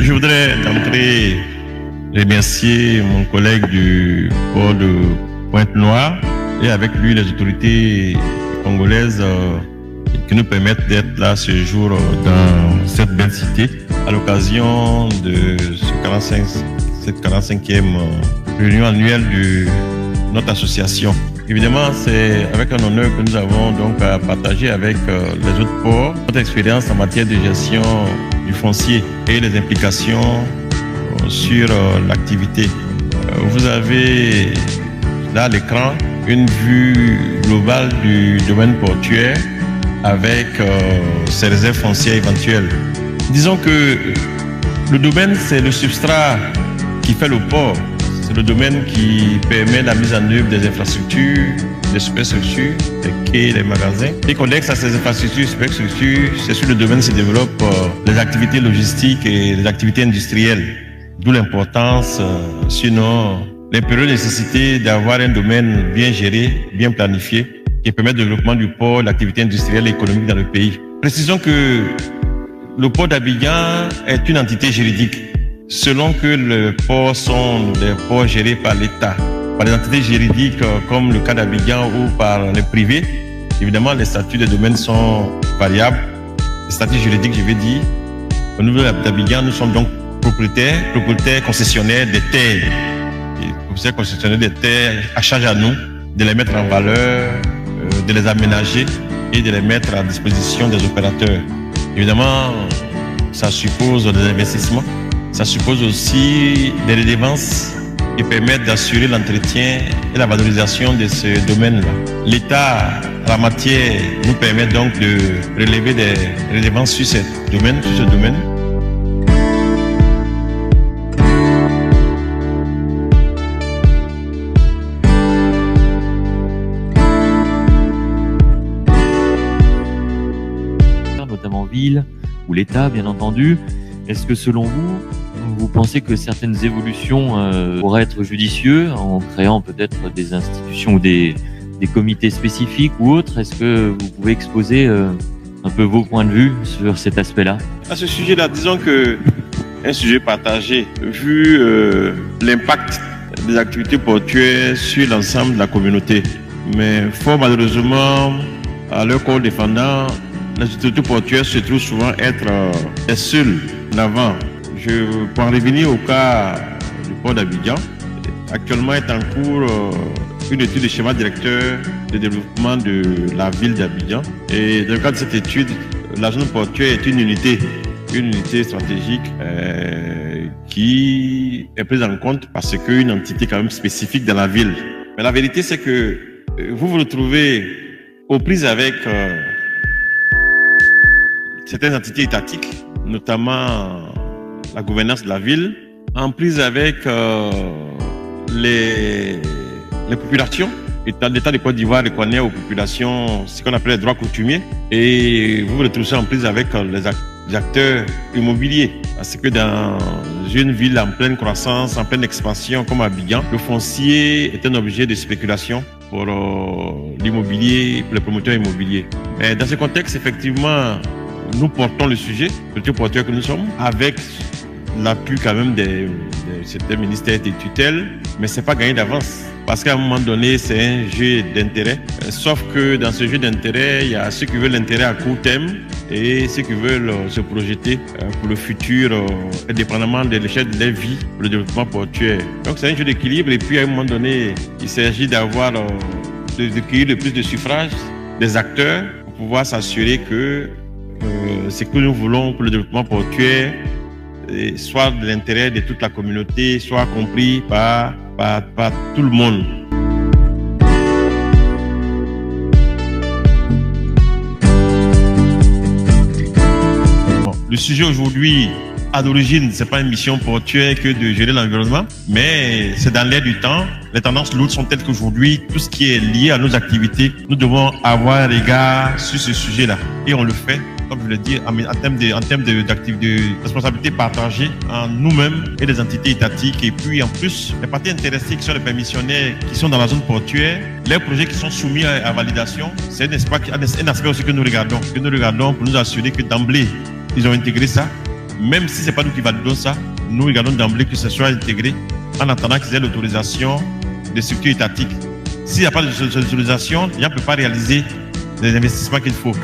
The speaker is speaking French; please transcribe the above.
Je voudrais d'entrée remercier mon collègue du port de Pointe-Noire et avec lui les autorités congolaises qui nous permettent d'être là ce jour dans cette belle cité à l'occasion de cette 45e réunion annuelle de notre association. Évidemment, c'est avec un honneur que nous avons donc à partager avec les autres ports notre expérience en matière de gestion du foncier et les implications sur l'activité. Vous avez là à l'écran une vue globale du domaine portuaire avec ses réserves foncières éventuelles. Disons que le domaine, c'est le substrat qui fait le port. C'est le domaine qui permet la mise en œuvre des infrastructures, des superstructures, des quais, des magasins. Et connexe à ces infrastructures, superstructures, c'est sur le domaine que se développent les activités logistiques et les activités industrielles. D'où l'importance, sinon l'impérieuse nécessité d'avoir un domaine bien géré, bien planifié, qui permet le développement du port, l'activité industrielle et économique dans le pays. Précisons que le port d'Abidjan est une entité juridique. Selon que les ports sont des ports gérés par l'État, par les entités juridiques comme le cas d'Abidjan ou par les privés, évidemment les statuts des domaines sont variables. Les statuts juridiques, je vais dire, au niveau d'Abidjan, nous sommes donc propriétaires concessionnaires des terres. Et propriétaires concessionnaires des terres à charge à nous de les mettre en valeur, de les aménager et de les mettre à disposition des opérateurs. Évidemment, ça suppose des investissements. Ça suppose aussi des redevances qui permettent d'assurer l'entretien et la valorisation de ce domaine-là. L'État, en la matière, nous permet donc de relever des redevances sur ce domaine. Notamment en ville ou l'État, bien entendu. Est-ce que selon vous pensez que certaines évolutions pourraient être judicieuses en créant peut-être des institutions ou des comités spécifiques ou autres? Est-ce que vous pouvez exposer un peu vos points de vue sur cet aspect-là? À ce sujet-là, disons que un sujet partagé, vu l'impact des activités portuaires sur l'ensemble de la communauté. Mais fort malheureusement, à leur corps défendant, les autorités portuaires se trouvent souvent être les seuls en avant. Je peux en revenir au cas du port d'Abidjan. Actuellement est en cours une étude de schéma directeur de développement de la ville d'Abidjan. Et dans le cadre de cette étude, la zone portuaire est une unité stratégique qui est prise en compte parce qu'une entité quand même spécifique dans la ville. Mais la vérité, c'est que vous vous retrouvez aux prises avec certaines entités étatiques, notamment la gouvernance de la ville, en prise avec les populations. L'État de Côte d'Ivoire reconnaît aux populations ce qu'on appelle les droits coutumiers et vous vous retrouvez en prise avec les acteurs immobiliers. Parce que dans une ville en pleine croissance, en pleine expansion comme Abidjan, le foncier est un objet de spéculation pour l'immobilier, pour les promoteurs immobiliers. Mais dans ce contexte, effectivement, nous portons le sujet, le porteur que nous sommes, avec l'appui quand même de certains ministères et des tutelles, mais c'est pas gagné d'avance. Parce qu'à un moment donné, c'est un jeu d'intérêt. Sauf que dans ce jeu d'intérêt, il y a ceux qui veulent l'intérêt à court terme et ceux qui veulent se projeter pour le futur, indépendamment de l'échelle de leur vie, pour le développement portuaire. Donc c'est un jeu d'équilibre et puis à un moment donné, il s'agit d'avoir, de cueillir le plus de suffrages des acteurs pour pouvoir s'assurer que ce que nous voulons pour le développement portuaire soit de l'intérêt de toute la communauté, soit compris par tout le monde. Bon, le sujet aujourd'hui, à l'origine, c'est pas une mission portuaire que de gérer l'environnement, mais c'est dans l'air du temps. Les tendances lourdes sont telles qu'aujourd'hui, tout ce qui est lié à nos activités, nous devons avoir un regard sur ce sujet-là. Et on le fait, comme je l'ai dit, en termes de responsabilité partagée en nous-mêmes et les entités étatiques. Et puis en plus, les parties intéressées qui sont les permissionnaires qui sont dans la zone portuaire, les projets qui sont soumis à validation, c'est un aspect aussi que nous regardons pour nous assurer que d'emblée, ils ont intégré ça même si ce n'est pas nous qui validons ça, nous regardons d'emblée que ce soit intégré en attendant qu'ils aient l'autorisation des structures étatiques. S'il n'y a pas d'autorisation, il ne peut pas réaliser les investissements qu'il faut.